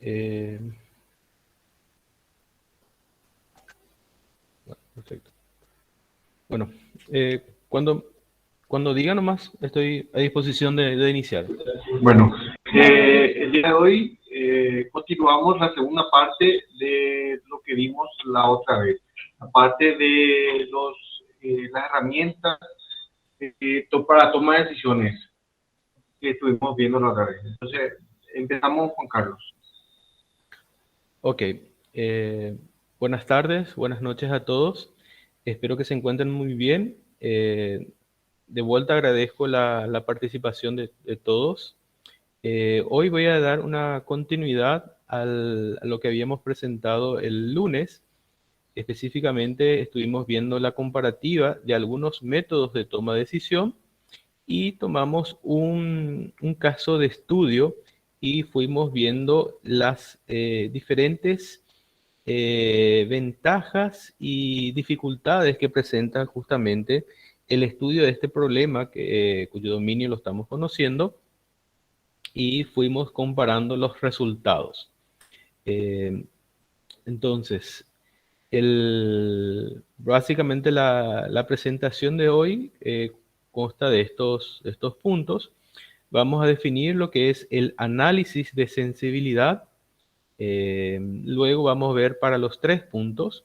Eh, Perfecto. Bueno, cuando diga nomás, estoy a disposición de iniciar. Bueno, el día de hoy continuamos la segunda parte de lo que vimos la otra vez, la parte de las herramientas para tomar decisiones que estuvimos viendo la otra vez. Entonces, empezamos, Juan Carlos. Ok. Buenas tardes, buenas noches a todos. Espero que se encuentren muy bien. De vuelta agradezco la participación de todos. Hoy voy a dar una continuidad a lo que habíamos presentado el lunes. Específicamente estuvimos viendo la comparativa de algunos métodos de toma de decisión y tomamos un caso de estudio y fuimos viendo las diferentes ventajas y dificultades que presenta justamente el estudio de este problema cuyo dominio lo estamos conociendo y fuimos comparando los resultados. Eh, entonces, básicamente la presentación de hoy consta de estos puntos. Vamos a definir lo que es el análisis de sensibilidad. Luego vamos a ver para los 3 puntos.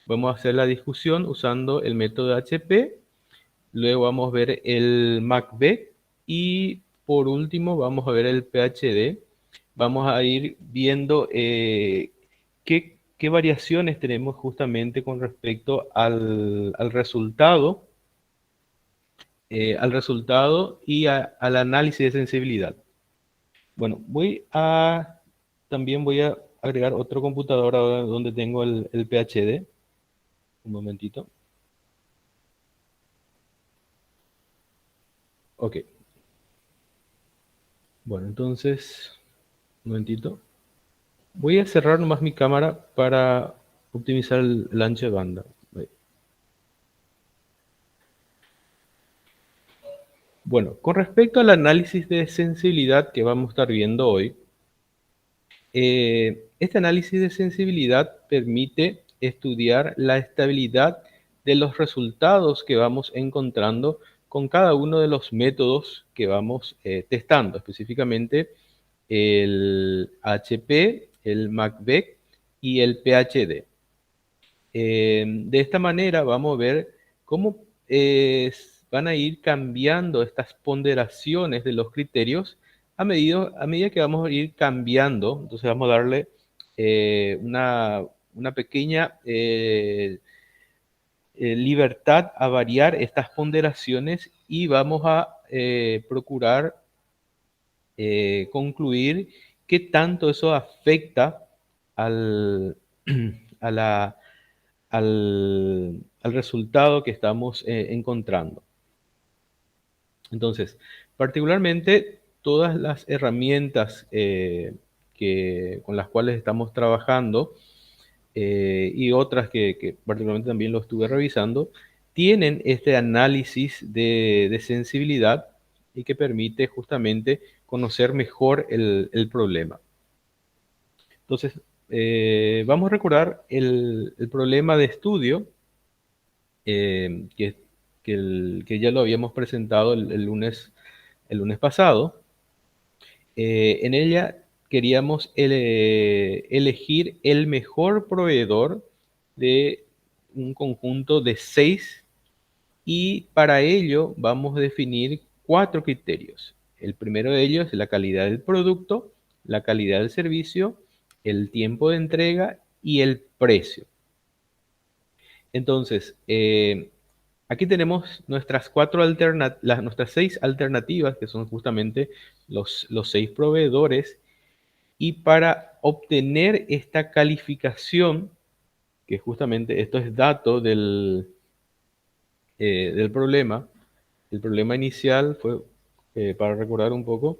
Vamos a hacer la discusión usando el método HP. Luego vamos a ver el MACBET. Y por último vamos a ver el PhD. Vamos a ir viendo qué variaciones tenemos justamente con respecto al resultado y al análisis de sensibilidad. Bueno, también voy a agregar otro computador ahora donde tengo el PhD. Un momentito. Ok. Bueno, entonces, un momentito. Voy a cerrar nomás mi cámara para optimizar el ancho de banda. Bueno, con respecto al análisis de sensibilidad que vamos a estar viendo hoy, este análisis de sensibilidad permite estudiar la estabilidad de los resultados que vamos encontrando con cada uno de los métodos que vamos testando, específicamente el HP, el MACBET y el PhD. De esta manera vamos a ver cómo van a ir cambiando estas ponderaciones de los criterios a medida que vamos a ir cambiando. Entonces vamos a darle una pequeña libertad a variar estas ponderaciones y vamos a procurar concluir qué tanto eso afecta al, a la al resultado que estamos encontrando. Entonces, particularmente todas las herramientas con las cuales estamos trabajando y otras que particularmente también lo estuve revisando, tienen este análisis de sensibilidad y que permite justamente conocer mejor el problema. Entonces, vamos a recordar el problema de estudio eh, que, que ya lo habíamos presentado el lunes pasado. En ella queríamos elegir el mejor proveedor de un conjunto de 6 y para ello vamos a definir 4 criterios. El primero de ellos es la calidad del producto, la calidad del servicio, el tiempo de entrega y el precio. Entonces, aquí tenemos nuestras 6 alternativas, que son justamente los 6 proveedores, y para obtener esta calificación, que justamente esto es dato del problema, el problema inicial fue, para recordar un poco,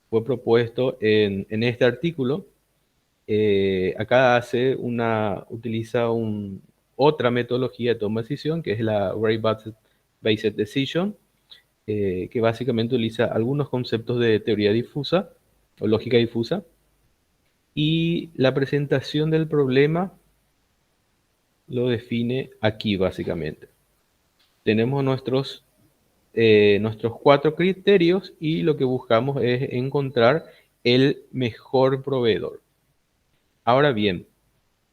fue propuesto en este artículo. Acá utiliza otra metodología de toma de decisión, que es la Rate-Based Decision, que básicamente utiliza algunos conceptos de teoría difusa o lógica difusa y la presentación del problema lo define aquí básicamente. Tenemos nuestros 4 criterios y lo que buscamos es encontrar el mejor proveedor. Ahora bien,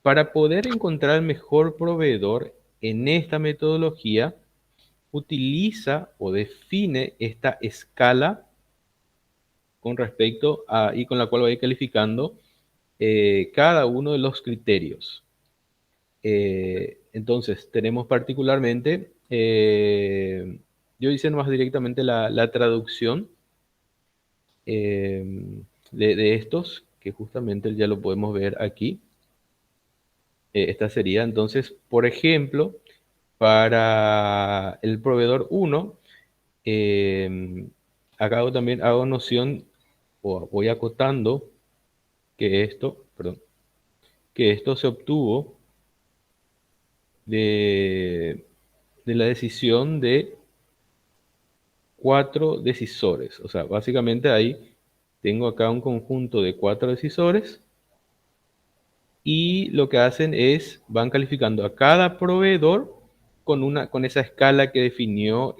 para poder encontrar el mejor proveedor en esta metodología, utiliza o define esta escala con respecto a, y con la cual va a ir calificando cada uno de los criterios. Entonces, tenemos particularmente, yo hice más directamente la traducción de estos, que justamente ya lo podemos ver aquí. Esta sería entonces, por ejemplo, para el proveedor 1, acá también hago noción, o voy acotando que que esto se obtuvo de la decisión de 4 decisores. O sea, básicamente ahí tengo acá un conjunto de 4 decisores y lo que hacen es van calificando a cada proveedor con esa escala que definió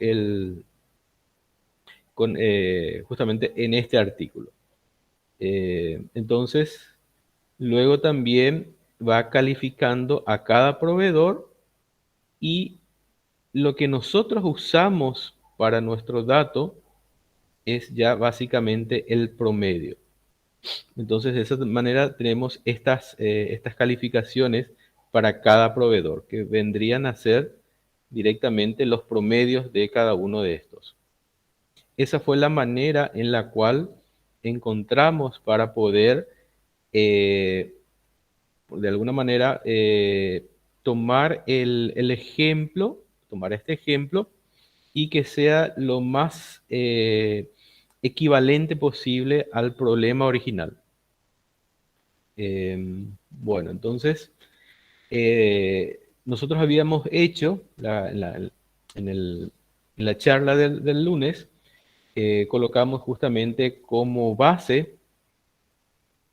justamente en este artículo. Entonces, luego también va calificando a cada proveedor y lo que nosotros usamos para nuestro dato es ya básicamente el promedio. Entonces, de esa manera tenemos estas calificaciones para cada proveedor, que vendrían a ser directamente los promedios de cada uno de estos. Esa fue la manera en la cual encontramos para poder, de alguna manera, tomar el ejemplo, tomar este ejemplo y que sea lo más equivalente posible al problema original. Bueno, entonces, nosotros habíamos hecho en la charla del lunes, colocamos justamente como base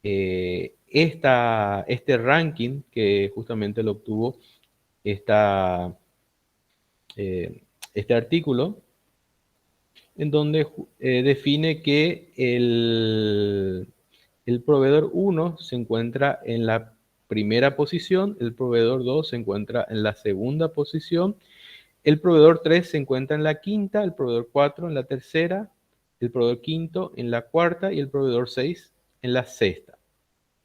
este ranking que justamente lo obtuvo esta, este artículo, en donde define que el proveedor 1 se encuentra en la primera posición, el proveedor 2 se encuentra en la segunda posición, el proveedor 3 se encuentra en la quinta, el proveedor 4 en la tercera, el proveedor quinto en la cuarta y el proveedor 6 en la sexta.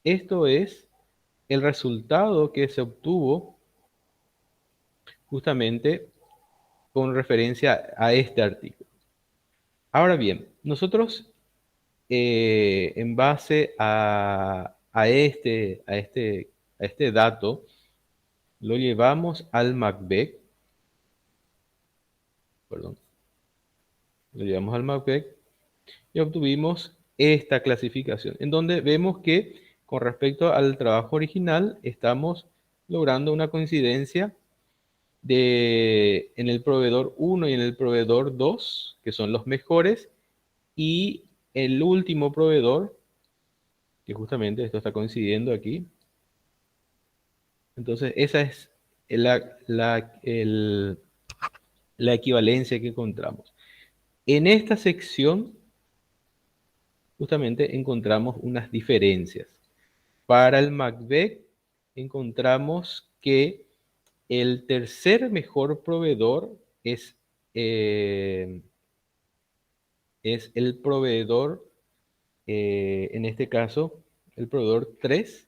Esto es el resultado que se obtuvo justamente con referencia a este artículo. Ahora bien, nosotros en base a este dato, lo llevamos al Macbeth, perdón, lo llevamos al Macbeth y obtuvimos esta clasificación, en donde vemos que con respecto al trabajo original estamos logrando una coincidencia en el proveedor 1 y en el proveedor 2, que son los mejores, y el último proveedor, que justamente esto está coincidiendo aquí. Entonces, esa es la equivalencia que encontramos. En esta sección, justamente encontramos unas diferencias. Para el Macbeth, encontramos que el tercer mejor proveedor eh, es el proveedor, en este caso, el proveedor 3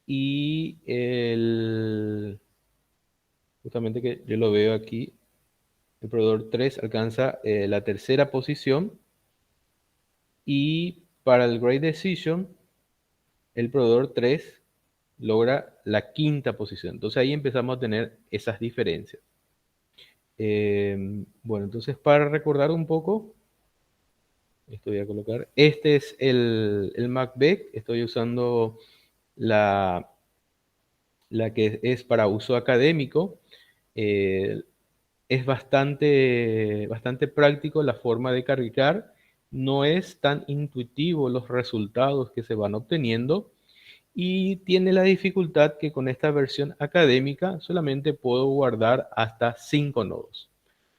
y justamente que yo lo veo aquí, el proveedor 3 alcanza la tercera posición y para el Great Decision, el proveedor 3 logra la quinta posición. Entonces ahí empezamos a tener esas diferencias. Bueno, entonces para recordar un poco, esto voy a colocar, este es el Macbeth, estoy usando la que es para uso académico. Es bastante práctico la forma de cargar. no es tan intuitivo los resultados que se van obteniendo y tiene la dificultad que con esta versión académica solamente puedo guardar hasta 5 nodos.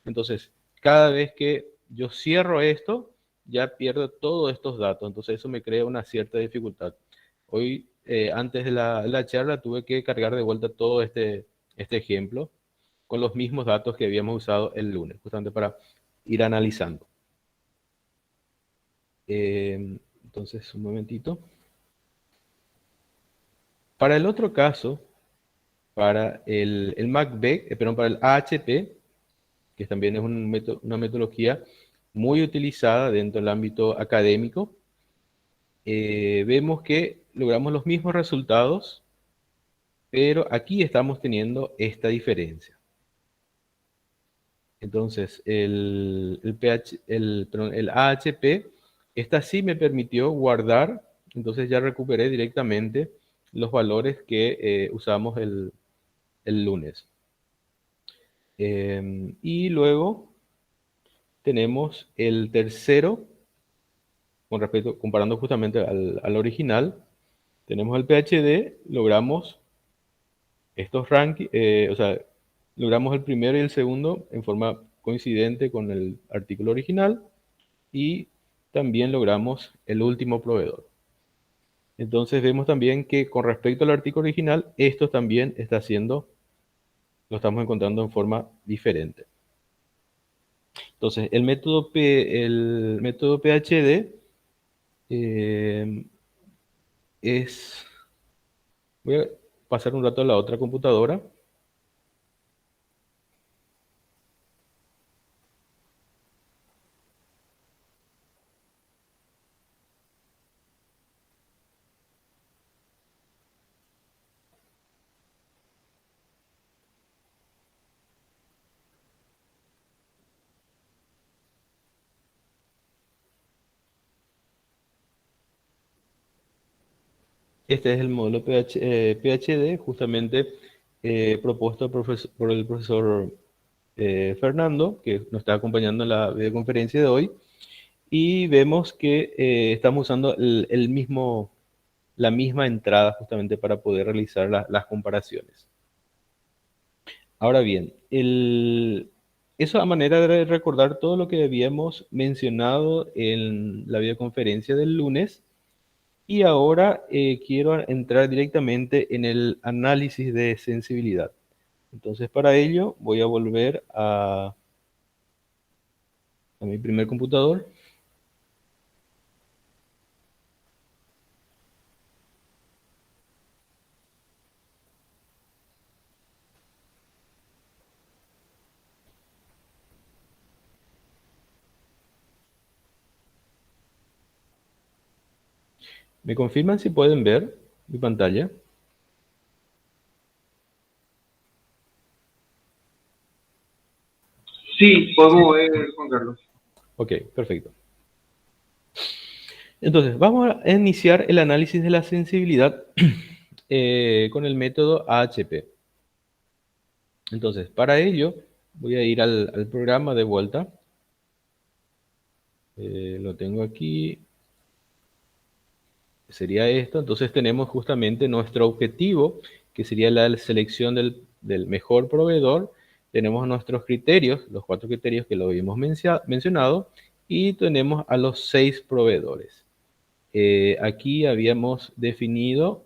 Entonces, cada vez que yo cierro esto, ya pierdo todos estos datos. Entonces, eso me crea una cierta dificultad. Hoy, antes de la charla, tuve que cargar de vuelta todo este ejemplo con los mismos datos que habíamos usado el lunes, justamente para ir analizando. Entonces, un momentito. Para el otro caso, para el MACBEC, perdón, para el AHP, que también es una metodología muy utilizada dentro del ámbito académico, vemos que logramos los mismos resultados, pero aquí estamos teniendo esta diferencia. Entonces, perdón, el AHP, esta sí me permitió guardar, entonces ya recuperé directamente los valores que usamos el lunes. Y luego tenemos el tercero, con respecto, comparando justamente al original, tenemos el PhD, logramos estos rankings, o sea, logramos el primero y el segundo en forma coincidente con el artículo original y también logramos el último proveedor. Entonces vemos también que con respecto al artículo original, esto también está haciendo, lo estamos encontrando en forma diferente. Entonces, el método PhD es... Voy a pasar un rato a la otra computadora. Este es el módulo PhD, justamente propuesto por el profesor Fernando, que nos está acompañando en la videoconferencia de hoy. Y vemos que estamos usando la misma entrada justamente para poder realizar las comparaciones. Ahora bien, eso a manera de recordar todo lo que habíamos mencionado en la videoconferencia del lunes. Y ahora quiero entrar directamente en el análisis de sensibilidad. Entonces, para ello voy a volver a mi primer computador. ¿Me confirman si pueden ver mi pantalla? Sí, podemos ver, Juan Carlos. Ok, perfecto. Entonces, vamos a iniciar el análisis de la sensibilidad con el método AHP. Entonces, para ello, voy a ir al programa de vuelta. Lo tengo aquí. Sería esto. Entonces, tenemos justamente nuestro objetivo, que sería la selección del mejor proveedor. Tenemos nuestros criterios, los 4 criterios que lo habíamos mencionado, y tenemos a los 6 proveedores. Aquí habíamos definido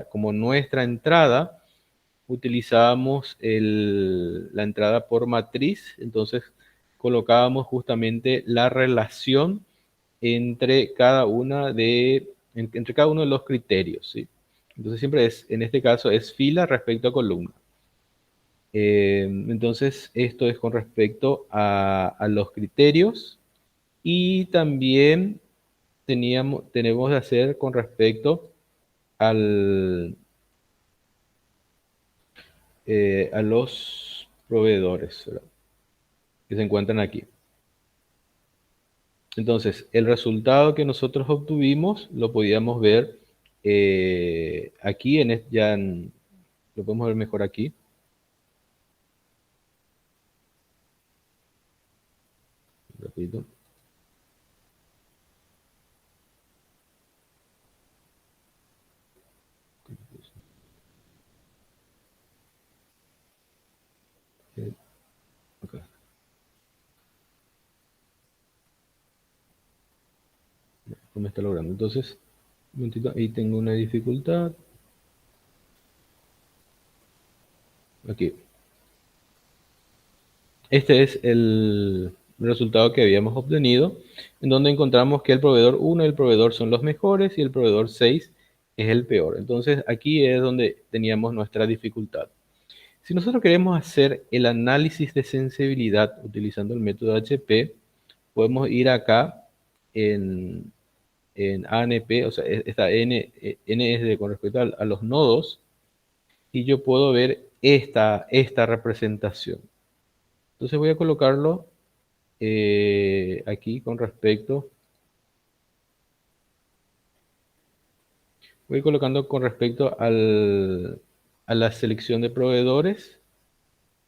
como nuestra entrada, utilizábamos la entrada por matriz, entonces colocábamos justamente la relación entre entre cada uno de los criterios, ¿sí? Entonces siempre en este caso es fila respecto a columna. Entonces esto es con respecto a los criterios y también tenemos de hacer con respecto a los proveedores, ¿verdad?, que se encuentran aquí. Entonces, el resultado que nosotros obtuvimos lo podíamos ver aquí, lo podemos ver mejor aquí. Repito. no me está logrando. Entonces, un momentito, ahí tengo una dificultad. Aquí. Este es el resultado que habíamos obtenido, en donde encontramos que el proveedor 1 y el proveedor son los mejores y el proveedor 6 es el peor. Entonces, aquí es donde teníamos nuestra dificultad. Si nosotros queremos hacer el análisis de sensibilidad utilizando el método HP, podemos ir acá en, en ANP, o sea, esta N es con respecto a los nodos, y yo puedo ver esta representación. Entonces voy a colocarlo aquí con respecto, voy colocando con respecto a la selección de proveedores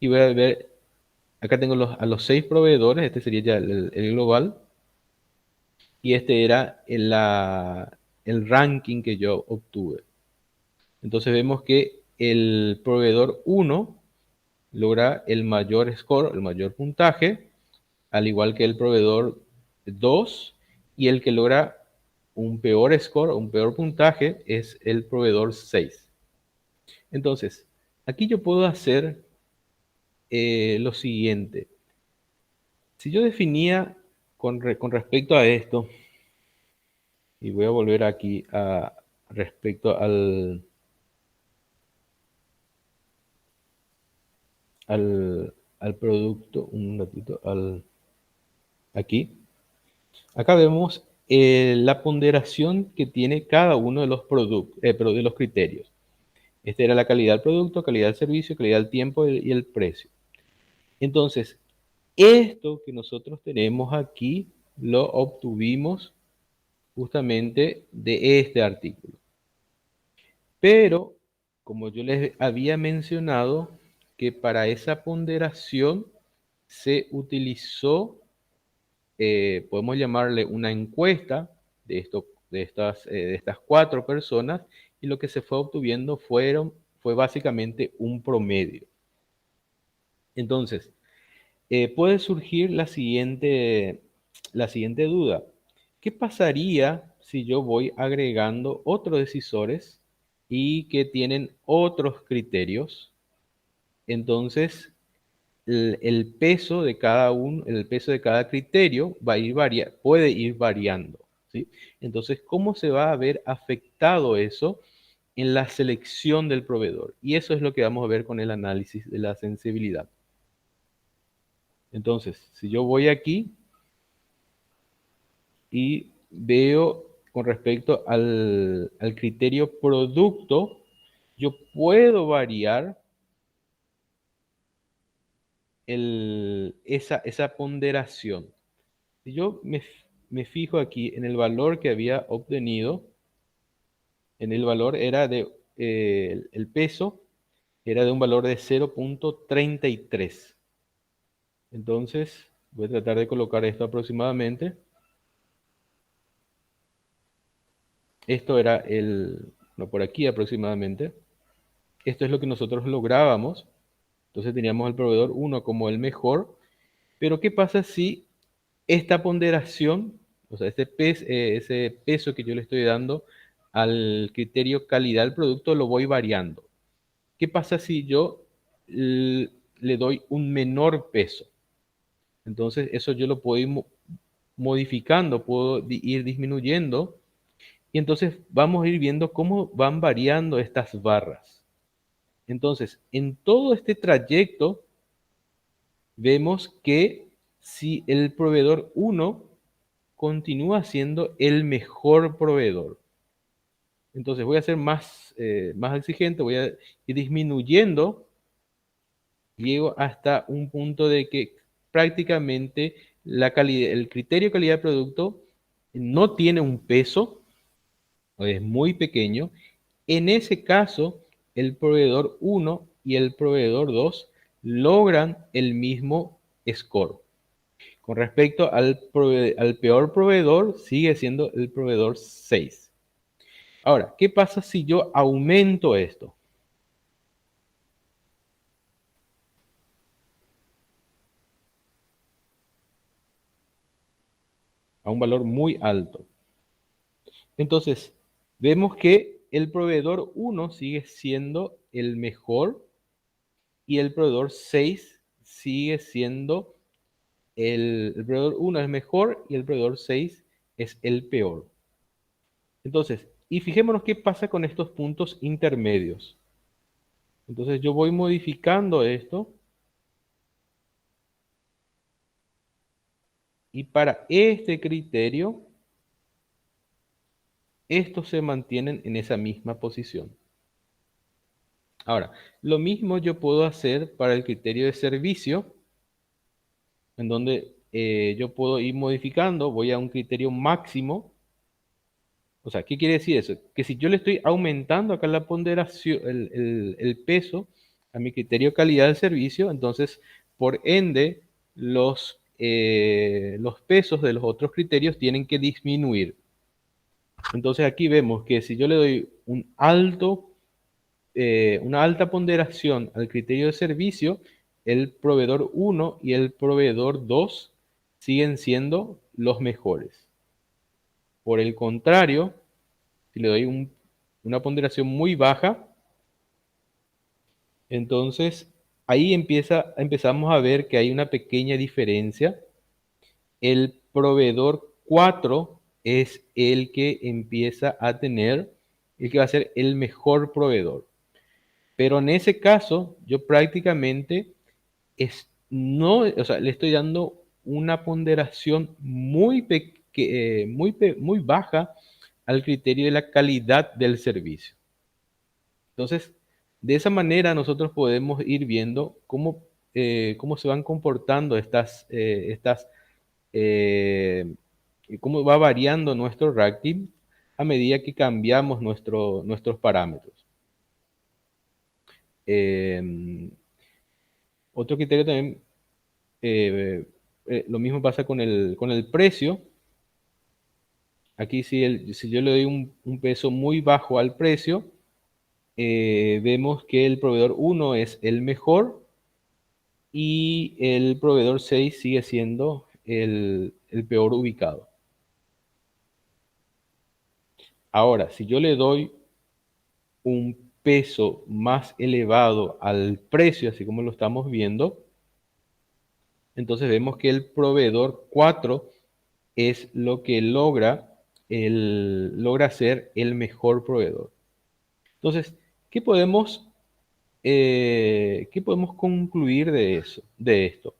y voy a ver, acá tengo a los 6 proveedores, este sería ya el global, y este era el ranking que yo obtuve. Entonces vemos que el proveedor 1 logra el mayor score, el mayor puntaje, al igual que el proveedor 2, y el que logra un peor score, un peor puntaje, es el proveedor 6. Entonces, aquí yo puedo hacer lo siguiente. Si yo definía con respecto a esto, y voy a volver aquí a respecto al producto, un ratito, aquí. Acá vemos la ponderación que tiene cada uno de los productos, de los criterios. Esta era la calidad del producto, calidad del servicio, calidad del tiempo y el precio. Entonces, esto que nosotros tenemos aquí lo obtuvimos justamente de este artículo. Pero, como yo les había mencionado, que para esa ponderación se utilizó, podemos llamarle una encuesta de estas 4 personas, y lo que se fue obtuviendo fue básicamente un promedio. Entonces, puede surgir la siguiente duda. ¿Qué pasaría si yo voy agregando otros decisores y que tienen otros criterios? Entonces, el peso de cada uno, el peso de cada criterio puede ir variando, ¿sí? Entonces, ¿cómo se va a ver afectado eso en la selección del proveedor? Y eso es lo que vamos a ver con el análisis de la sensibilidad. Entonces, si yo voy aquí y veo con respecto al criterio producto, yo puedo variar esa ponderación. Si yo me fijo aquí en el valor que había obtenido, en el valor era el peso era de un valor de 0.33. Entonces, voy a tratar de colocar esto aproximadamente. Esto era no, por aquí aproximadamente. Esto es lo que nosotros lográbamos. Entonces teníamos al proveedor 1 como el mejor. Pero ¿qué pasa si esta ponderación, o sea, ese peso que yo le estoy dando al criterio calidad del producto, lo voy variando? ¿Qué pasa si yo le doy un menor peso? Entonces eso yo lo puedo ir modificando, puedo ir disminuyendo, y entonces vamos a ir viendo cómo van variando estas barras. Entonces, en todo este trayecto, vemos que si el proveedor 1 continúa siendo el mejor proveedor, entonces voy a ser más exigente, voy a ir disminuyendo, llego hasta un punto de que prácticamente el criterio de calidad de producto no tiene un peso, o es muy pequeño. En ese caso, el proveedor 1 y el proveedor 2 logran el mismo score. Con respecto al peor proveedor, sigue siendo el proveedor 6. Ahora, ¿qué pasa si yo aumento esto a un valor muy alto? Entonces, vemos que el proveedor uno sigue siendo el mejor y el proveedor 6 sigue siendo el proveedor uno es mejor y el proveedor 6 es el peor. Entonces, y fijémonos qué pasa con estos puntos intermedios. Entonces yo voy modificando esto y para este criterio, estos se mantienen en esa misma posición. Ahora, lo mismo yo puedo hacer para el criterio de servicio, en donde yo puedo ir modificando, voy a un criterio máximo. O sea, ¿qué quiere decir eso? Que si yo le estoy aumentando acá la ponderación, el peso a mi criterio calidad del servicio, entonces, por ende, los pesos de los otros criterios tienen que disminuir. Entonces aquí vemos que si yo le doy una alta ponderación al criterio de servicio, el proveedor 1 y el proveedor 2 siguen siendo los mejores. Por el contrario, si le doy una ponderación muy baja, entonces ahí empezamos a ver que hay una pequeña diferencia. El proveedor 4 es el que empieza a tener, el que va a ser el mejor proveedor. Pero en ese caso, yo prácticamente no, o sea, le estoy dando una ponderación muy baja al criterio de la calidad del servicio. Entonces, de esa manera nosotros podemos ir viendo cómo se van comportando eh, y cómo va variando nuestro ranking a medida que cambiamos nuestros parámetros. Eh, Otro criterio también, lo mismo pasa con el precio. Aquí si yo le doy un peso muy bajo al precio, vemos que el proveedor 1 es el mejor y el proveedor 6 sigue siendo el peor ubicado. Ahora, si yo le doy un peso más elevado al precio, así como lo estamos viendo, entonces vemos que el proveedor 4 es lo que logra ser el mejor proveedor. Entonces, ¿qué podemos concluir de esto?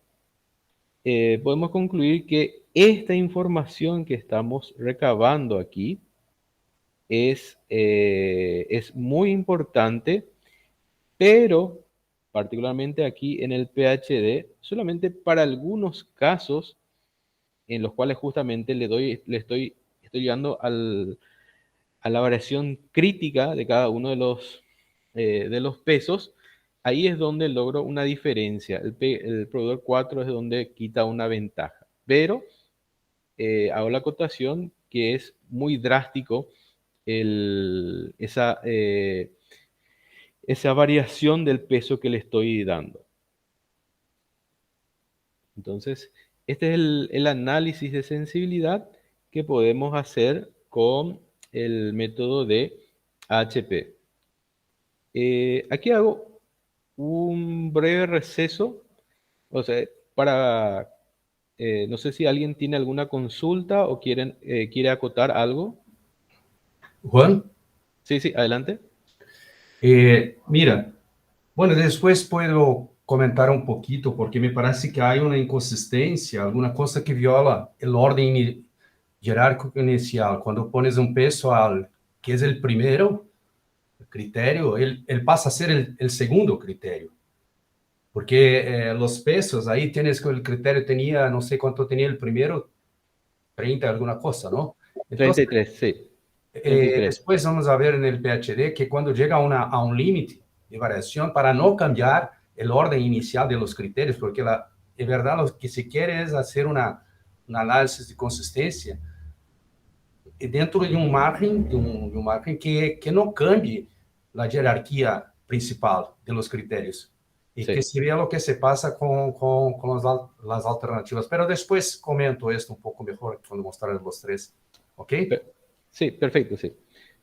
Podemos concluir que esta información que estamos recabando aquí es muy importante, pero particularmente aquí en el PhD, solamente para algunos casos en los cuales justamente estoy llegando a la variación crítica de cada uno de los pesos. Ahí es donde logro una diferencia. El proveedor 4 es donde quita una ventaja. Pero hago la acotación que es muy drástico esa variación del peso que le estoy dando. Entonces, este es el análisis de sensibilidad que podemos hacer con el método de AHP. Aquí hago un breve receso, o sea, no sé si alguien tiene alguna consulta o quiere acotar algo. Juan, Sí, sí, adelante. mira, bueno, después puedo comentar un poquito porque me parece que hay una inconsistencia, alguna cosa que viola el orden jerárquico inicial. Cuando pones un peso al que es el primero criterio, él pasa a ser el segundo criterio. Porque los pesos, ahí tienes que el criterio tenía, no sé cuánto tenía el primero, 30, alguna cosa, ¿no? Entonces, 33, sí. 33. después vamos a ver en el PhD que cuando llega a un límite de variación, para no cambiar el orden inicial de los criterios, porque de verdad lo que se quiere es hacer un análisis de consistencia dentro de un margen, de un margen que no cambie la jerarquía principal de los criterios. Y Sí. que se vea lo que se pasa con las alternativas. Pero después comento esto un poco mejor cuando mostrar los tres. ¿Ok? Sí, perfecto, sí.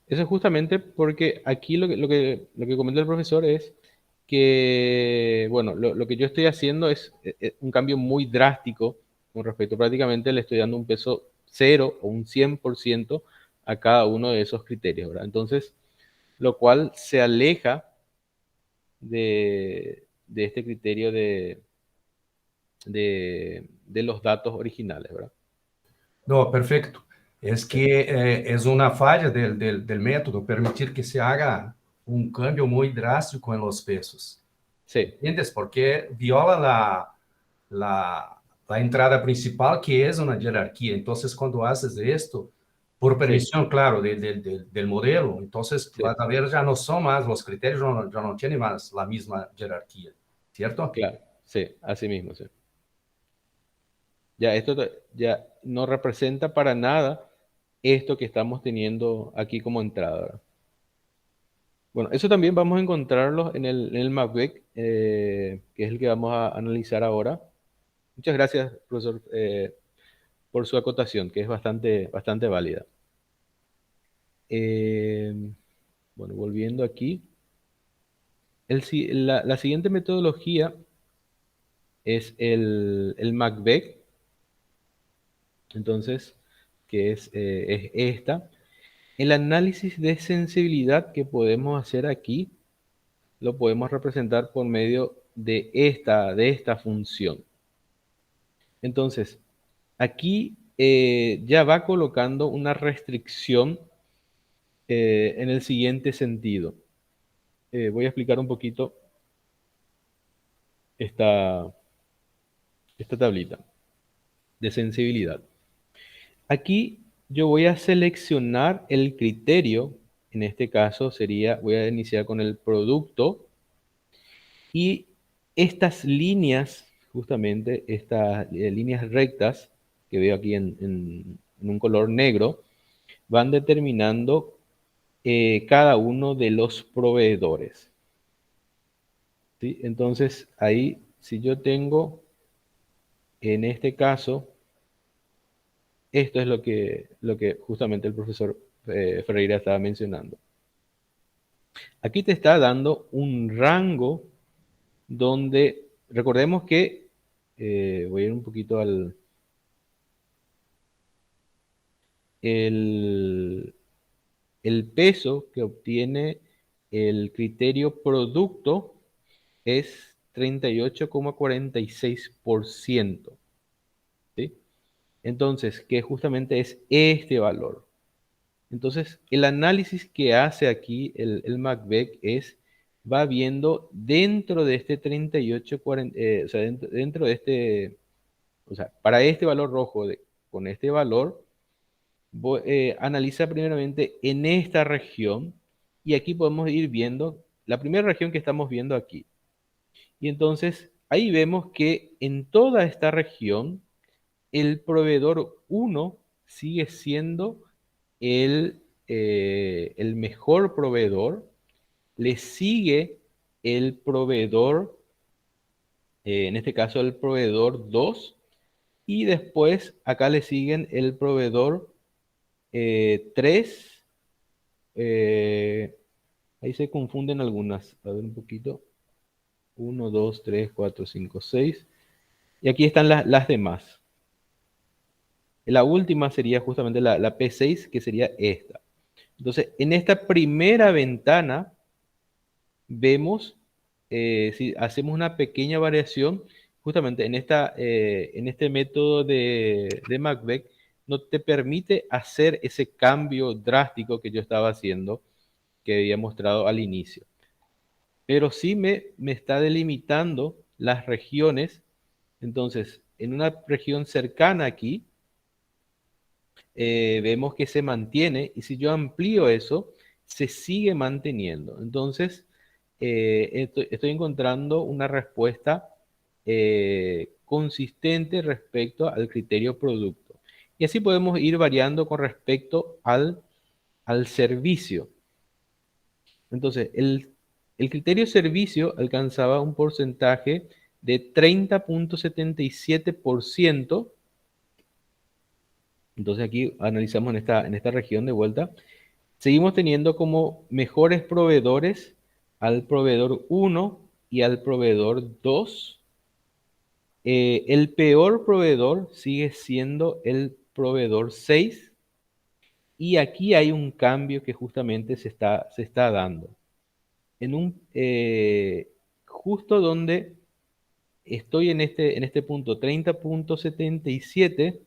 Eso es justamente porque aquí lo que comentó el profesor es que, bueno, lo que yo estoy haciendo es un cambio muy drástico con respecto, prácticamente le estoy dando un peso cero o un 100% a cada uno de esos criterios, ¿verdad? Entonces, lo cual se aleja de este criterio de los datos originales, ¿verdad? No, perfecto. Es Sí, que es una falla del método permitir que se haga un cambio muy drástico en los pesos. sí, ¿Entiendes? Porque viola la entrada principal, que es una jerarquía. Entonces, cuando haces esto, por sí, permisión, claro, del modelo, entonces sí, vas a ver, ya no son más, los criterios ya no tienen más la misma jerarquía, ¿cierto? claro, sí, así mismo, sí. Ya esto ya no representa para nada esto que estamos teniendo aquí como entrada, ¿verdad? Bueno, eso también vamos a encontrarlo en el MACBEC, que es el que vamos a analizar ahora. Muchas gracias, profesor, por su acotación, que es bastante, bastante válida. Eh, bueno, volviendo aquí, la siguiente metodología es el MACBEC, entonces, que es esta. El análisis de sensibilidad que podemos hacer aquí lo podemos representar por medio de esta función. Entonces, aquí ya va colocando una restricción en el siguiente sentido. Voy a explicar un poquito esta, esta tablita de sensibilidad. Aquí yo voy a seleccionar el criterio, en este caso sería, voy a iniciar con el producto, y estas líneas, justamente estas líneas rectas que veo aquí en un color negro, van determinando cada uno de los proveedores, ¿sí? Entonces, ahí, si yo tengo, en este caso, esto es lo que justamente el profesor Ferreira estaba mencionando. Aquí te está dando un rango donde, recordemos que, voy a ir un poquito el, el peso que obtiene el criterio producto es 38,46%, ¿sí? Entonces, que justamente es este valor. Entonces, el análisis que hace aquí el MACBEC va viendo dentro de este 38, 40, o sea, dentro de este, o sea, para este valor rojo, con este valor, analiza primeramente en esta región, y aquí podemos ir viendo la primera región que estamos viendo aquí. Y entonces ahí vemos que en toda esta región el proveedor uno sigue siendo el mejor proveedor, le sigue el proveedor, en este caso el proveedor 2, y después acá le siguen el proveedor 3. Ahí se confunden algunas. A ver un poquito. 1, 2, 3, 4, 5, 6. Y aquí están las demás. La última sería justamente la P6, que sería esta. Entonces, en esta primera ventana vemos, si hacemos una pequeña variación, justamente en este método de MACBEC, no te permite hacer ese cambio drástico que yo estaba haciendo, que había mostrado al inicio. Pero sí me está delimitando las regiones. Entonces, en una región cercana aquí, vemos que se mantiene, y si yo amplío eso, se sigue manteniendo. Entonces, estoy encontrando una respuesta consistente respecto al criterio producto. Y así podemos ir variando con respecto al servicio. Entonces, el criterio servicio alcanzaba un porcentaje de 30,77%, Entonces aquí analizamos en esta región de vuelta. Seguimos teniendo como mejores proveedores al proveedor 1 y al proveedor 2. El peor proveedor sigue siendo el proveedor 6. Y aquí hay un cambio que justamente se está dando. Justo donde estoy en este punto 30.77,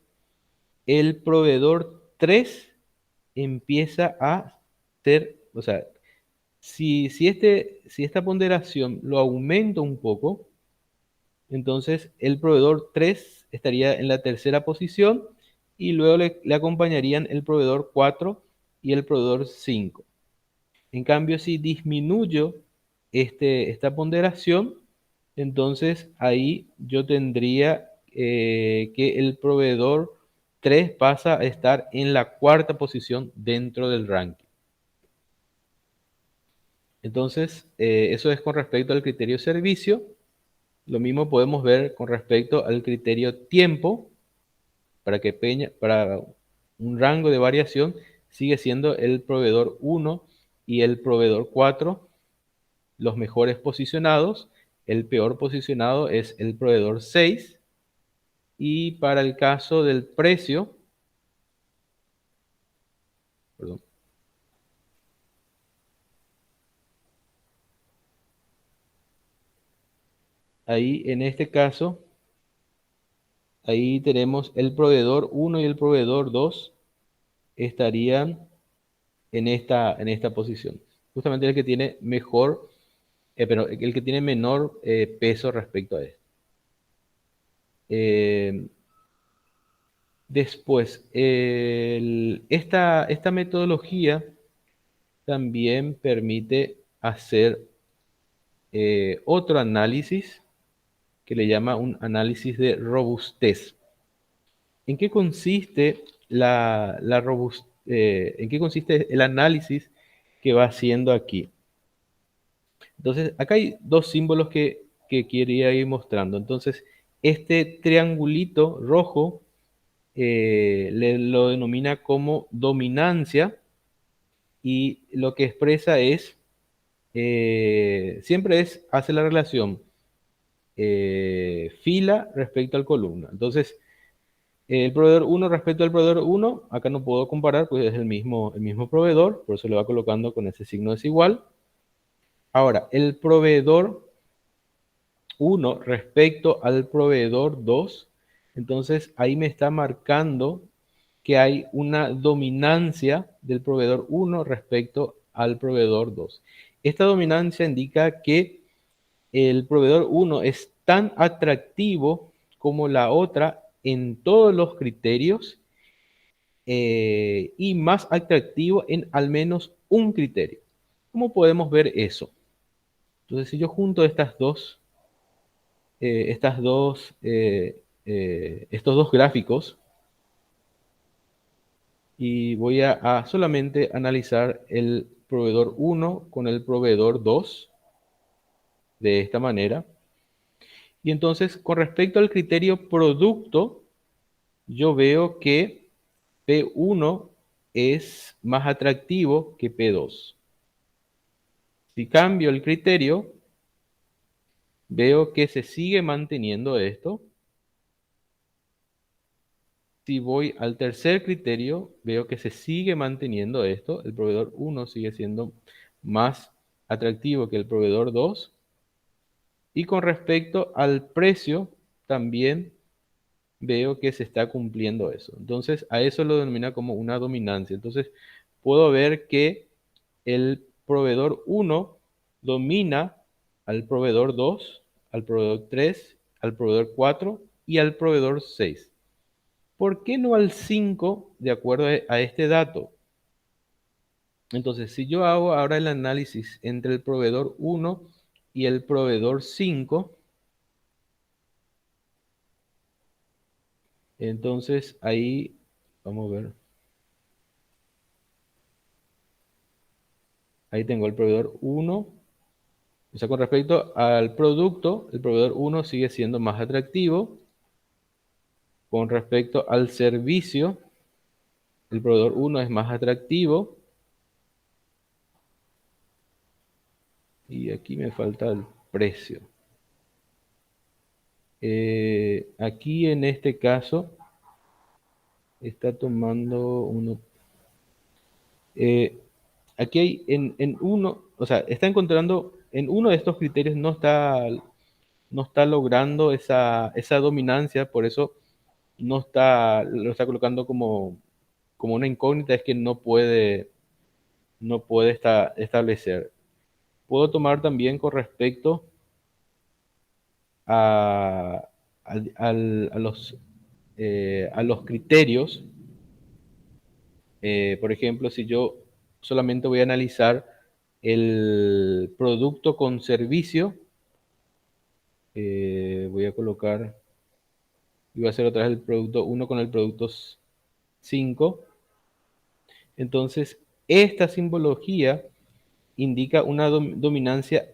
el proveedor 3 empieza a ser, o sea, si esta ponderación lo aumento un poco, entonces el proveedor 3 estaría en la tercera posición y luego le acompañarían el proveedor 4 y el proveedor 5. En cambio, si disminuyo esta ponderación, entonces ahí yo tendría que el proveedor 3 pasa a estar en la cuarta posición dentro del ranking. Entonces, eso es con respecto al criterio servicio. Lo mismo podemos ver con respecto al criterio tiempo, para un rango de variación sigue siendo el proveedor 1 y el proveedor 4 los mejores posicionados. El peor posicionado es el proveedor 6. Y para el caso del precio, perdón, ahí en este caso, ahí tenemos el proveedor 1 y el proveedor 2 estarían en esta posición. Justamente el que tiene mejor, pero el que tiene menor peso respecto a esto. Después, esta metodología también permite hacer otro análisis que le llama un análisis de robustez. ¿En qué consiste en qué consiste el análisis que va haciendo aquí? Entonces, acá hay dos símbolos que quería ir mostrando. Entonces, este triangulito rojo lo denomina como dominancia y lo que expresa es, hace la relación fila respecto al columna. Entonces, el proveedor 1 respecto al proveedor 1, acá no puedo comparar, pues es el mismo proveedor, por eso le va colocando con ese signo desigual. Ahora, el proveedor 1 respecto al proveedor 2, entonces ahí me está marcando que hay una dominancia del proveedor 1 respecto al proveedor 2. Esta dominancia indica que el proveedor 1 es tan atractivo como la otra en todos los criterios y más atractivo en al menos un criterio. ¿Cómo podemos ver eso? Entonces, si yo junto estos dos gráficos y voy a solamente analizar el proveedor 1 con el proveedor 2 de esta manera. Y entonces, con respecto al criterio producto, yo veo que P1 es más atractivo que P2. Si cambio el criterio, veo que se sigue manteniendo esto. Si voy al tercer criterio, veo que se sigue manteniendo esto. El proveedor 1 sigue siendo más atractivo que el proveedor 2. Y con respecto al precio, también veo que se está cumpliendo eso. Entonces, a eso lo denomina como una dominancia. Entonces, puedo ver que el proveedor 1 domina al proveedor 2, al proveedor 3, al proveedor 4 y al proveedor 6. ¿Por qué no al 5 de acuerdo a este dato? Entonces, si yo hago ahora el análisis entre el proveedor 1 y el proveedor 5, entonces ahí, vamos a ver, ahí tengo el proveedor 1. O sea, con respecto al producto, el proveedor 1 sigue siendo más atractivo. Con respecto al servicio, el proveedor uno es más atractivo. Y aquí me falta el precio. Aquí en este caso está tomando uno. eh, Aquí hay en uno, o sea, está encontrando, en uno de estos criterios no está logrando esa dominancia, por eso lo está colocando como una incógnita, es que no puede establecer. Puedo tomar también con respecto a, a los criterios. Por ejemplo, si yo solamente voy a analizar el producto con servicio, voy a colocar, y voy a hacer otra vez el producto uno con el producto 5. Entonces, esta simbología indica una dominancia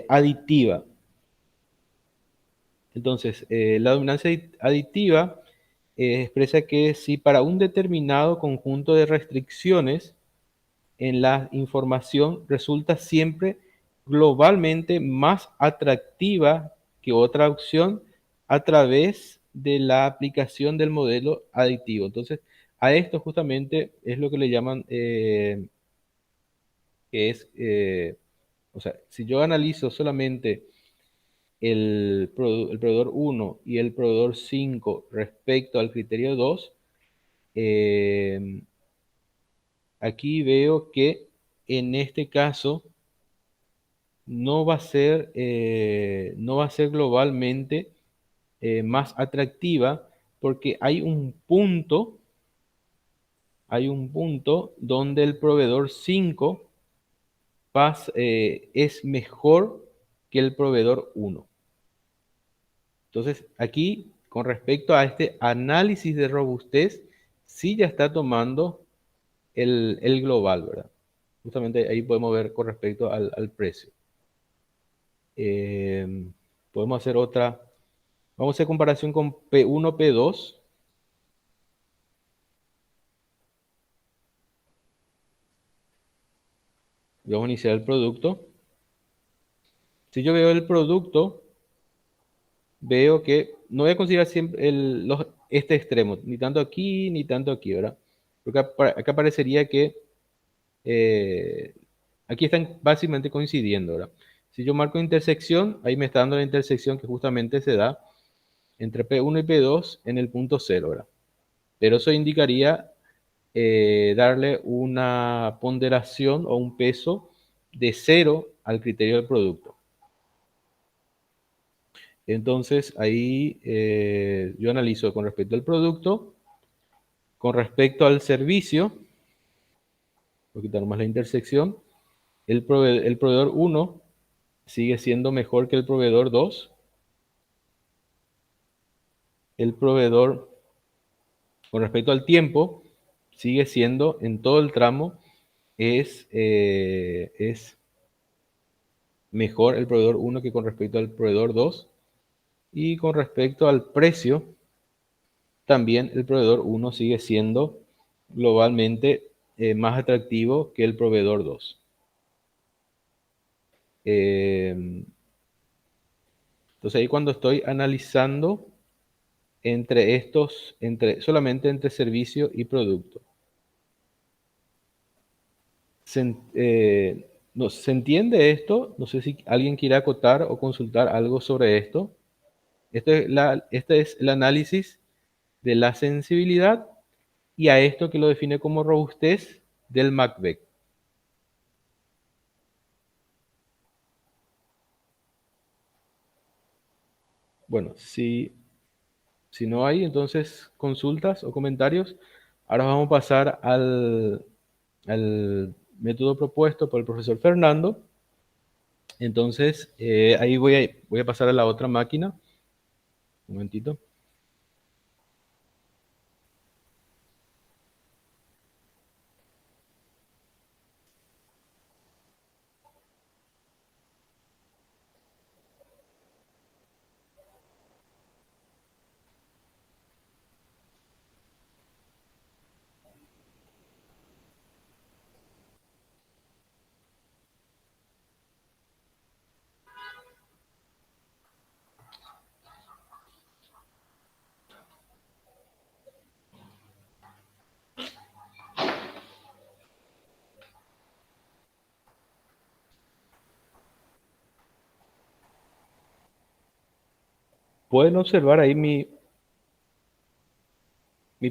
aditiva. Entonces, la dominancia aditiva expresa que si para un determinado conjunto de restricciones en la información resulta siempre globalmente más atractiva que otra opción a través de la aplicación del modelo aditivo. Entonces, a esto justamente es lo que le llaman, que es, o sea, si yo analizo solamente el proveedor uno y el proveedor 5 respecto al criterio 2, eh, aquí veo que en este caso no va a ser globalmente más atractiva porque hay un punto donde el proveedor 5 es mejor que el proveedor uno. Entonces, aquí, con respecto a este análisis de robustez, sí ya está tomando el global, ¿verdad? Justamente ahí podemos ver con respecto al precio. Eh, Podemos hacer otra. Vamos a hacer comparación con P1, P2. Vamos a iniciar el producto. Si yo veo el producto, veo que no voy a considerar siempre este extremo, ni tanto aquí, ni tanto aquí, ¿verdad? Porque acá parecería que eh, aquí están básicamente coincidiendo, ¿verdad? Si yo marco intersección, ahí me está dando la intersección que justamente se da entre P1 y P2 en el punto cero, ¿verdad? Pero eso indicaría darle una ponderación o un peso de cero al criterio del producto. Entonces, ahí yo analizo con respecto al producto, con respecto al servicio, voy a quitar más la intersección, el proveedor 1 sigue siendo mejor que el proveedor 2. El proveedor, con respecto al tiempo, sigue siendo en todo el tramo, es mejor el proveedor 1 que con respecto al proveedor 2. Y con respecto al precio, también el proveedor 1 sigue siendo globalmente más atractivo que el proveedor 2. Entonces ahí cuando estoy analizando solamente entre servicio y producto. ¿Se entiende esto? No sé si alguien quiere acotar o consultar algo sobre esto. Este es el análisis de la sensibilidad y a esto que lo define como robustez del MACBEC. Bueno, si no hay entonces consultas o comentarios, ahora vamos a pasar al método propuesto por el profesor Fernando. Entonces, ahí voy a pasar a la otra máquina. Un momentito. ¿Pueden observar ahí mi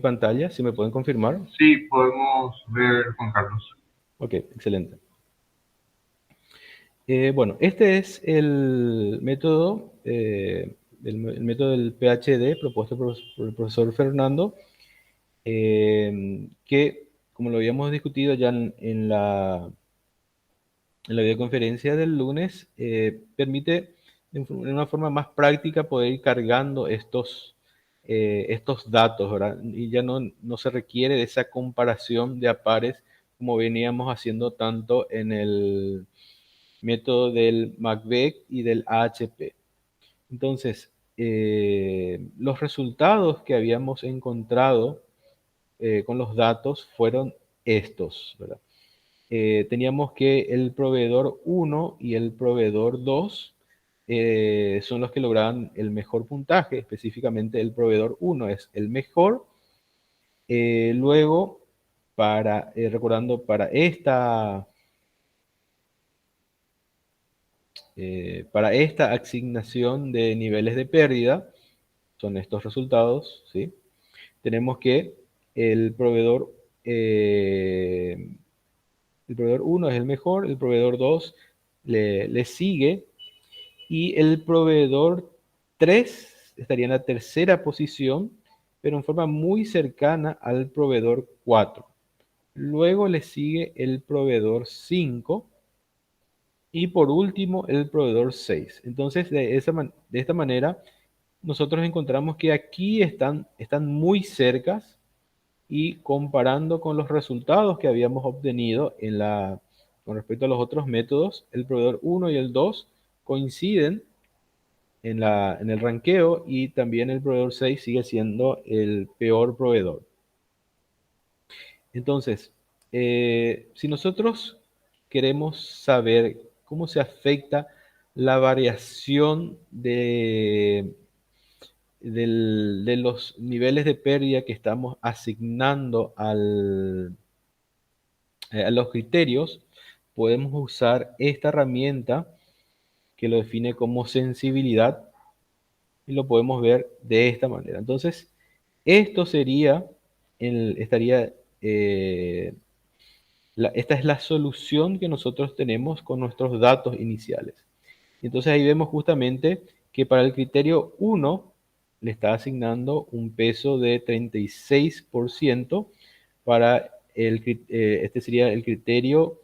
pantalla? Si me pueden confirmar. Sí, podemos ver, Juan Carlos. Ok, excelente. Bueno, este es el método, el método del PhD propuesto por el profesor Fernando, que, como lo habíamos discutido ya en la videoconferencia del lunes, permite de una forma más práctica poder ir cargando estos datos, ¿verdad? Y ya no se requiere de esa comparación de a pares como veníamos haciendo tanto en el método del MACBEC y del AHP. Entonces, los resultados que habíamos encontrado con los datos fueron estos, ¿verdad? Teníamos que el proveedor 1 y el proveedor 2 son los que lograban el mejor puntaje, específicamente el proveedor 1 es el mejor. Luego, recordando, para esta asignación de niveles de pérdida, son estos resultados, ¿sí? Tenemos que el proveedor, eh, el proveedor 1 es el mejor, el proveedor 2 le sigue y el proveedor 3 estaría en la tercera posición, pero en forma muy cercana al proveedor 4. Luego le sigue el proveedor 5 y por último el proveedor 6. Entonces, de esta manera, nosotros encontramos que aquí están muy cercas y comparando con los resultados que habíamos obtenido con respecto a los otros métodos, el proveedor 1 y el 2 coinciden en el ranqueo y también el proveedor 6 sigue siendo el peor proveedor. Entonces, si nosotros queremos saber cómo se afecta la variación de los niveles de pérdida que estamos asignando a los criterios, podemos usar esta herramienta que lo define como sensibilidad y lo podemos ver de esta manera. Entonces, esto estaría, esta es la solución que nosotros tenemos con nuestros datos iniciales. Entonces ahí vemos justamente que para el criterio 1 le está asignando un peso de 36%, este sería el criterio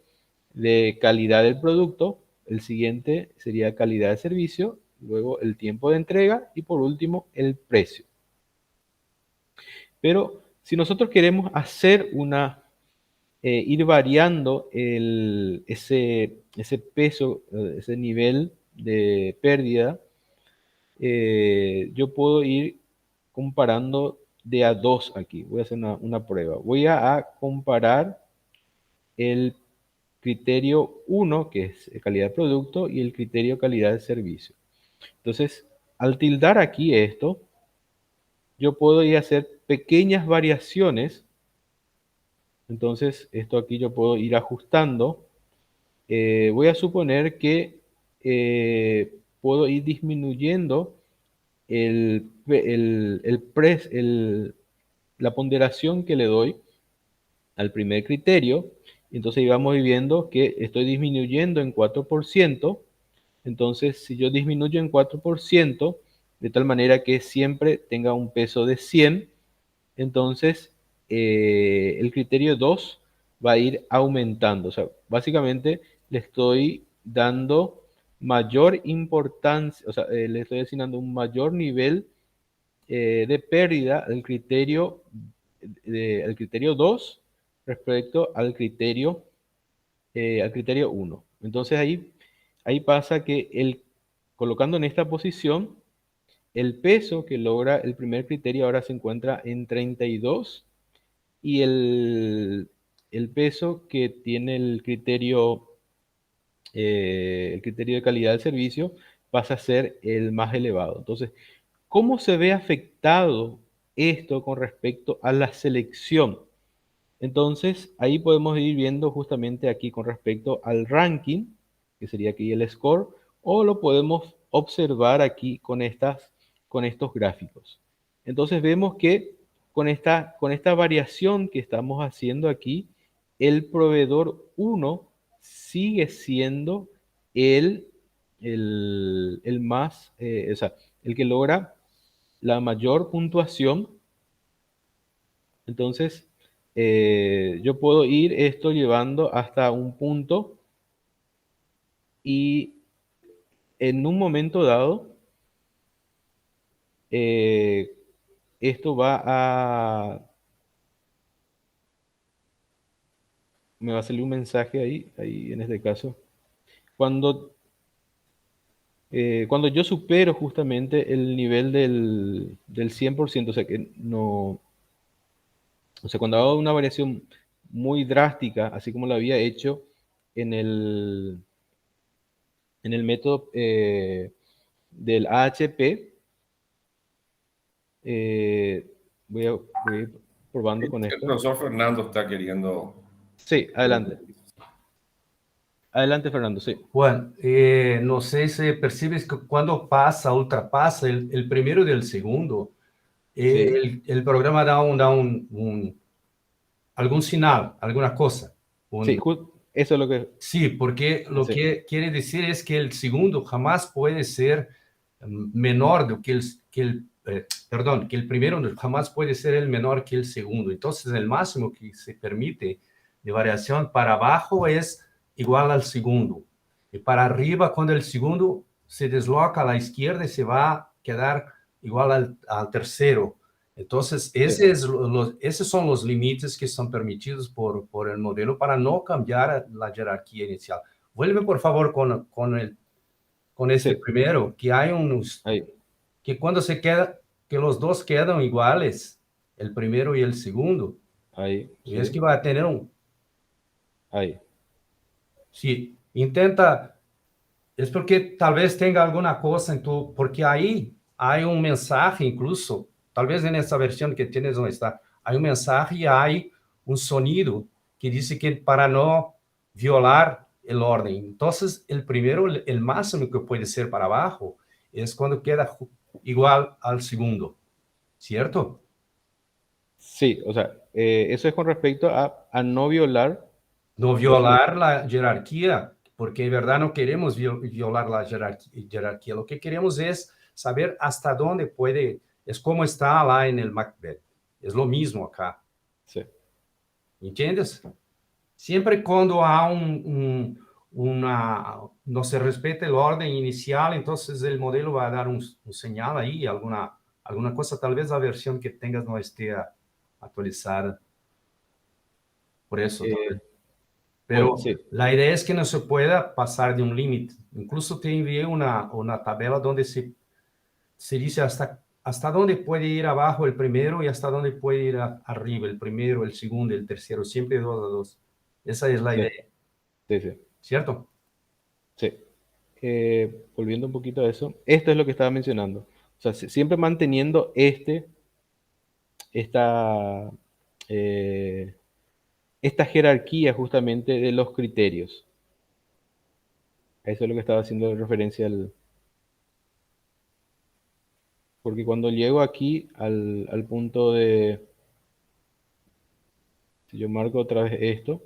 de calidad del producto, el siguiente sería calidad de servicio, luego el tiempo de entrega y por último el precio. Pero si nosotros queremos hacer ir variando ese peso, ese nivel de pérdida, yo puedo ir comparando de a dos aquí. Voy a hacer una prueba. Voy a comparar el criterio 1, que es calidad de producto, y el criterio calidad de servicio. Entonces, al tildar aquí esto, yo puedo ir a hacer pequeñas variaciones. Entonces, esto aquí yo puedo ir ajustando. Voy a suponer que puedo ir disminuyendo la ponderación que le doy al primer criterio. Entonces vamos viendo que estoy disminuyendo en 4%. Entonces, si yo disminuyo en 4%, de tal manera que siempre tenga un peso de 100, entonces el criterio 2 va a ir aumentando. O sea, básicamente le estoy dando mayor importancia, o sea, le estoy asignando un mayor nivel de pérdida al criterio 2 respecto al criterio 1. Entonces ahí pasa que colocando en esta posición, el peso que logra el primer criterio ahora se encuentra en 32 y el peso que tiene el criterio de calidad del servicio pasa a ser el más elevado. Entonces, ¿cómo se ve afectado esto con respecto a la selección? Entonces, ahí podemos ir viendo justamente aquí con respecto al ranking, que sería aquí el score, o lo podemos observar aquí con con estos gráficos. Entonces vemos que con esta variación que estamos haciendo aquí, el proveedor 1 sigue siendo el, el más, o sea, el que logra la mayor puntuación. Entonces, yo puedo ir esto llevando hasta un punto y en un momento dado, eh, esto va a, me va a salir un mensaje ahí en este caso. Cuando, cuando yo supero justamente el nivel del 100%, o sea que no, o sea, cuando hago una variación muy drástica, así como lo había hecho en en el método del AHP, voy a ir probando con El esto. profesor Fernando está queriendo... Sí, adelante. Adelante, Fernando, sí. Juan, no sé si percibes que cuando pasa, ultrapasa el primero del segundo, Sí, el programa algún sinal, alguna cosa. sí, eso es lo que... Sí, porque lo Sí, que quiere decir es que el segundo jamás puede ser menor do que perdón, que el primero jamás puede ser el menor que el segundo. Entonces, el máximo que se permite de variación para abajo es igual al segundo. Y para arriba, cuando el segundo se desloca a la izquierda, se va a quedar igual al tercero. Entonces, sí, esos son los límites que son permitidos por el modelo para no cambiar la jerarquía inicial. Vuelve, por favor, con este sí, primero, que hay unos, ahí, que cuando se queda, que los dos quedan iguales, el primero y el segundo, ahí, y es sí, que va a tener un, ahí. si intenta, es porque tal vez tenga alguna cosa en tu, porque ahí hay un mensaje incluso, tal vez en esta versión que tienes no está, hay un mensaje y hay un sonido que dice que para no violar el orden. Entonces, el primero, el máximo que puede ser para abajo, es cuando queda igual al segundo, ¿cierto? Sí, o sea, eso es con respecto a no violar No los... violar la jerarquía, porque en verdad no queremos violar la jerarquía. Lo que queremos es saber hasta dónde puede, es como está lá en el Macbeth. Es lo mismo acá. Sí, ¿Entiendes? Siempre cuando há no se respeta el orden inicial, entonces el modelo va a dar un señal ahí, alguna cosa, tal vez la versión que tengas no esté actualizada, por eso tal vez. eh, bueno, Pero sí, la idea es que no se pueda pasar de un límite. Incluso te envié una tabla donde se dice hasta dónde puede ir abajo el primero y hasta dónde puede ir arriba el primero, el segundo, el tercero, siempre 2 a 2. Esa es la sí, idea, sí, sí, ¿cierto? sí. Volviendo un poquito a eso, esto es lo que estaba mencionando. O sea, siempre manteniendo esta, eh, esta jerarquía justamente de los criterios. Eso es lo que estaba haciendo referencia al... Porque cuando llego aquí al punto de... Si yo marco otra vez esto,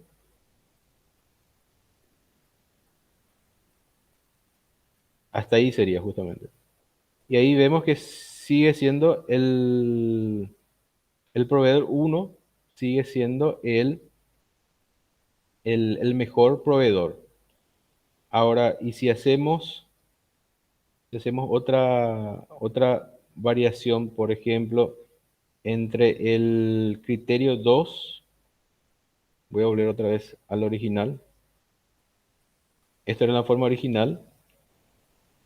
hasta ahí sería justamente. Y ahí vemos que sigue siendo el proveedor uno sigue siendo el mejor proveedor. Ahora, y si hacemos otra variación, por ejemplo, entre el criterio 2, voy a volver otra vez al original. Esta era la forma original.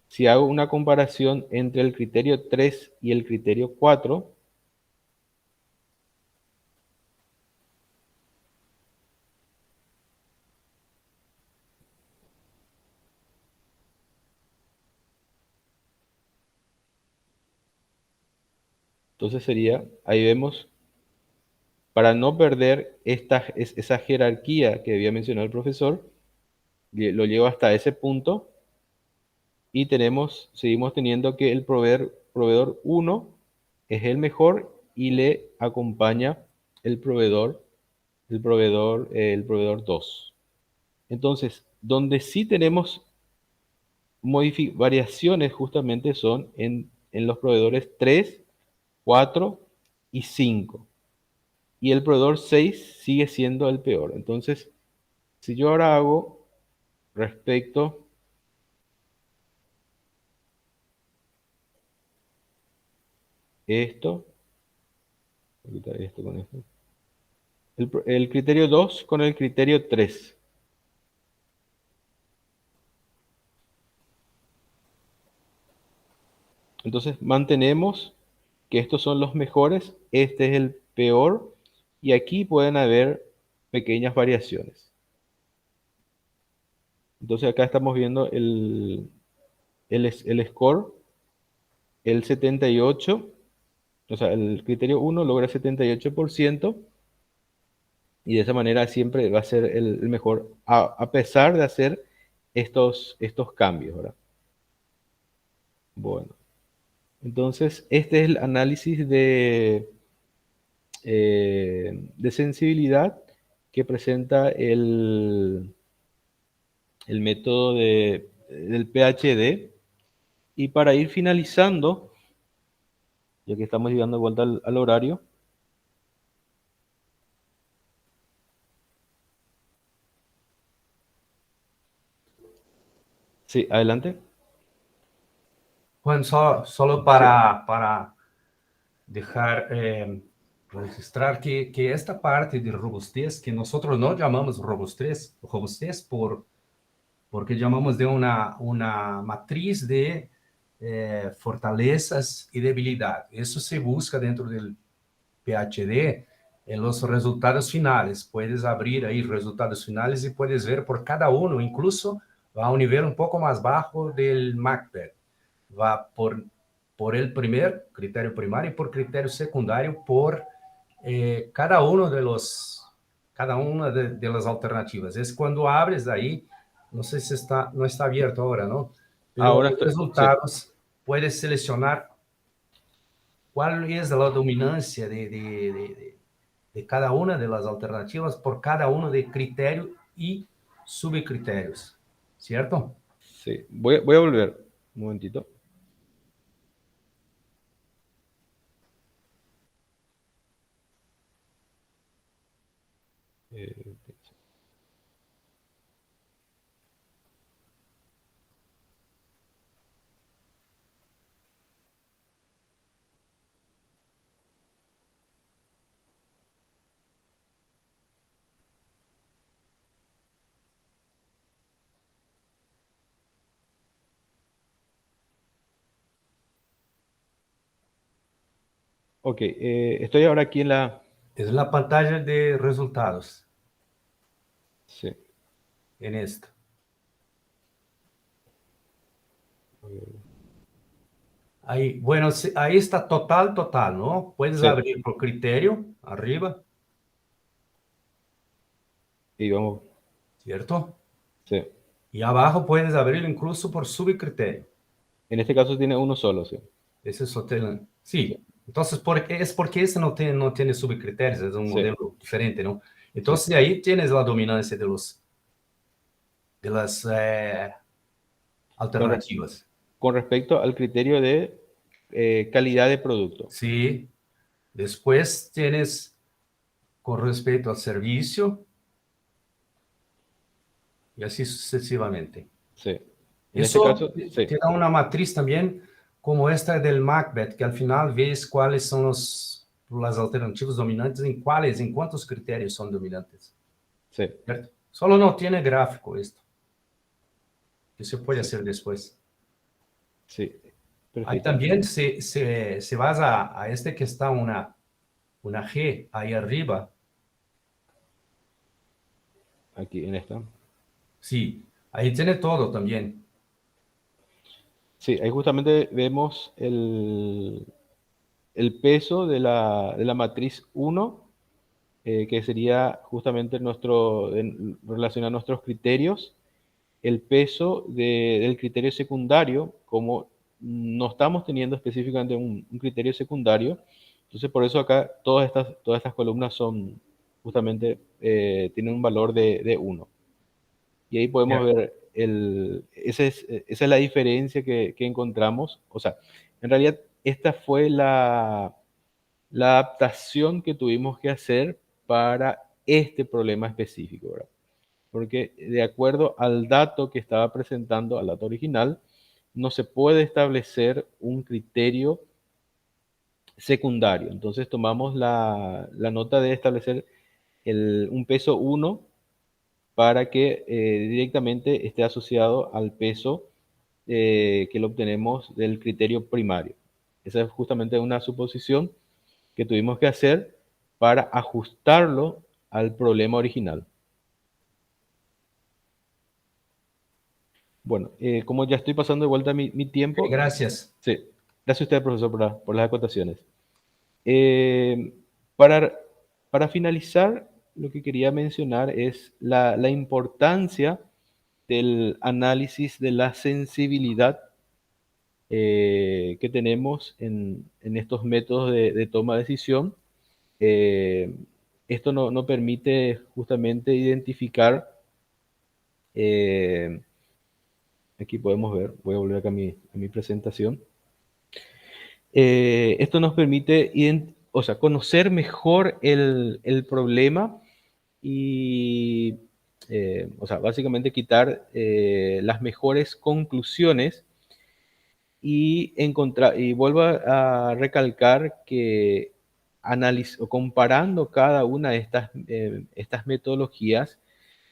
Si hago una comparación entre el criterio 3 y el criterio 4, entonces sería, ahí vemos, para no perder esa jerarquía que había mencionado el profesor, lo llevo hasta ese punto y seguimos teniendo que el proveedor proveedor 1 es el mejor y le acompaña el proveedor 2. Entonces, donde sí tenemos variaciones justamente son en los proveedores 3, 4 y 5. Y el proveedor 6 sigue siendo el peor. Entonces, si yo ahora hago respecto esto, voy a quitar esto con esto, el criterio 2 con el criterio 3. Entonces mantenemos que estos son los mejores, este es el peor, y aquí pueden haber pequeñas variaciones. Entonces acá estamos viendo el score, el 78, o sea, el criterio 1 logra 78%, y de esa manera siempre va a ser el mejor, a pesar de hacer estos cambios, ¿verdad? Bueno, entonces este es el análisis de sensibilidad que presenta el método del PhD. Y para ir finalizando, ya que estamos llegando de vuelta al horario, sí, adelante. Juan, solo Sí, para dejar registrar que esta parte de robustez, que nosotros no llamamos robustez porque llamamos de una matriz de fortalezas y debilidad. Eso se busca dentro del PhD en los resultados finales. Puedes abrir ahí resultados finales y puedes ver por cada uno, incluso va a un nivel un poco más bajo del MACBET. Va por el primer criterio primario y por criterio secundario por cada una de las alternativas. Es cuando abres ahí, no sé si no está abierto ahora, ¿no? Pero ahora los estoy, sí, resultados, puedes seleccionar cuál es la dominancia de cada una de las alternativas por cada uno de criterios y subcriterios, ¿cierto? sí. Voy a volver un momentito. Eh, ok, estoy ahora aquí en la... Es la pantalla de resultados, Sí. en esta. Ahí, bueno, ahí está total, ¿no? Puedes Sí, abrir por criterio, arriba, y vamos, ¿cierto? sí. Y abajo puedes abrir incluso por subcriterio. En este caso tiene uno solo, sí. Ese es hotel. Sí, Sí. Entonces, porque ese no tiene subcriterios, es un sí, modelo diferente, ¿no? sí. Entonces, ahí tienes la dominancia de las Con, re- alternativas. con respecto al criterio de calidad de producto. Sí. Después tienes con respecto al servicio y así sucesivamente. Sí. En este Eso caso, sí, te da una matriz también como esta del Macbeth, que al final ves cuáles son las alternativas dominantes, en cuántos criterios son dominantes. sí, ¿Cierto? Solo no tiene gráfico esto, que se puede sí, hacer después. sí. Ahí Perfecto. también se vas a este que está una G ahí arriba. Aquí en esta. Sí, ahí tiene todo también. Sí, ahí justamente vemos el peso de la matriz 1, que sería justamente en relación a nuestros criterios, el peso del criterio secundario, como no estamos teniendo específicamente un criterio secundario. Entonces, por eso acá todas estas columnas son justamente, tienen un valor de 1. Y ahí podemos Ya. ver, esa es la diferencia que encontramos. O sea, en realidad esta fue la adaptación que tuvimos que hacer para este problema específico, ¿verdad? Porque de acuerdo al dato que estaba presentando, al dato original, no se puede establecer un criterio secundario. Entonces tomamos la nota de establecer un peso 1 para que directamente esté asociado al peso que lo obtenemos del criterio primario. Esa es justamente una suposición que tuvimos que hacer para ajustarlo al problema original. Bueno, como ya estoy pasando de vuelta mi tiempo, Gracias. sí, gracias a usted, profesor, por las acotaciones. Eh, para, para finalizar, lo que quería mencionar es la importancia del análisis de la sensibilidad que tenemos en estos métodos de toma de decisión. Eh, Esto no permite justamente identificar, eh, aquí podemos ver, voy a volver acá a mi presentación. Esto nos permite o sea, conocer mejor el problema y, o sea, básicamente quitar las mejores conclusiones y vuelvo a recalcar que o comparando cada una de estas metodologías,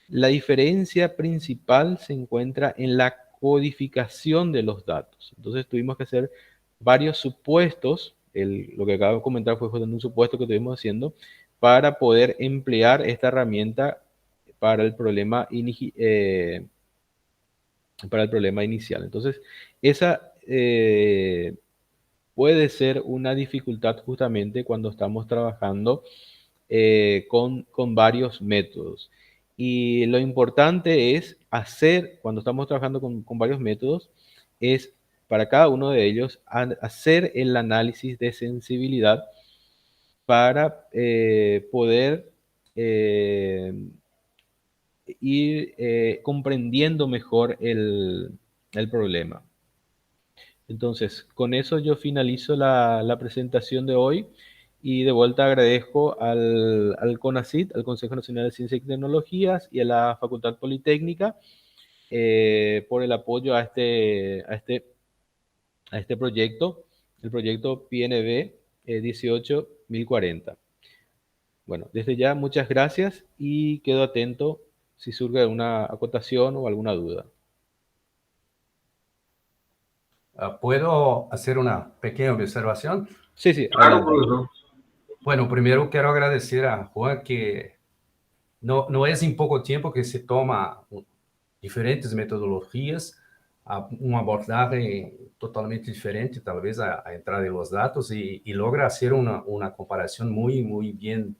la diferencia principal se encuentra en la codificación de los datos. Entonces tuvimos que hacer varios supuestos, lo que acabo de comentar fue justamente un supuesto que estuvimos haciendo, para poder emplear esta herramienta para el problema, para el problema inicial. Entonces, esa puede ser una dificultad justamente cuando estamos trabajando con varios métodos. Y lo importante es cuando estamos trabajando con varios métodos, es para cada uno de ellos hacer el análisis de sensibilidad para poder ir comprendiendo mejor el problema. Entonces, con eso yo finalizo la presentación de hoy y de vuelta agradezco al CONACYT, al Consejo Nacional de Ciencias y Tecnologías y a la Facultad Politécnica por el apoyo a este proyecto, el proyecto PNV 18040. Bueno, desde ya muchas gracias y quedo atento si surge alguna acotación o alguna duda. ¿Puedo hacer una pequeña observación? Sí, sí, Claro, adelante. profesor. Bueno, primero quiero agradecer a Juan que no es en poco tiempo que se toma diferentes metodologias, un abordaje totalmente diferente, tal vez a entrar en los datos y logra hacer una comparación muy bien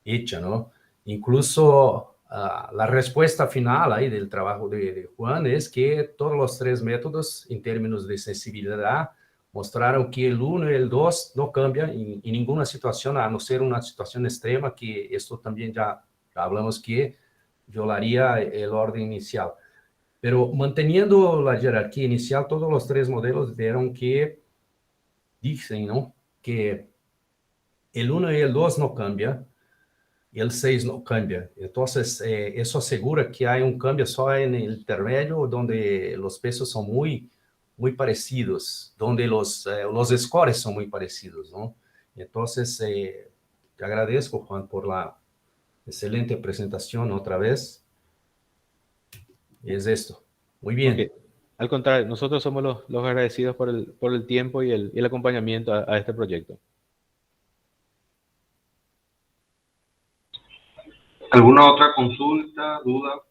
hecha, ¿no? Incluso la respuesta final ahí del trabajo de Juan es que todos los tres métodos, en términos de sensibilidad, mostraron que el 1 y el 2 no cambian en ninguna situación, a no ser una situación extrema, que esto también ya hablamos que violaría el orden inicial. Pero manteniendo la jerarquía inicial, todos los tres modelos vieron que dicen, ¿no?, que el 1 y el 2 no cambian, y el 6 no cambia. Entonces, eso asegura que hay un cambio solo en el intermedio, donde los pesos son muy parecidos, donde los scores son muy parecidos, ¿no? Entonces, te agradezco, Juan, por la excelente presentación otra vez. Es esto. Muy Ok. bien. Al contrario, nosotros somos los agradecidos por el tiempo y el acompañamiento a este proyecto. ¿Alguna otra consulta, duda?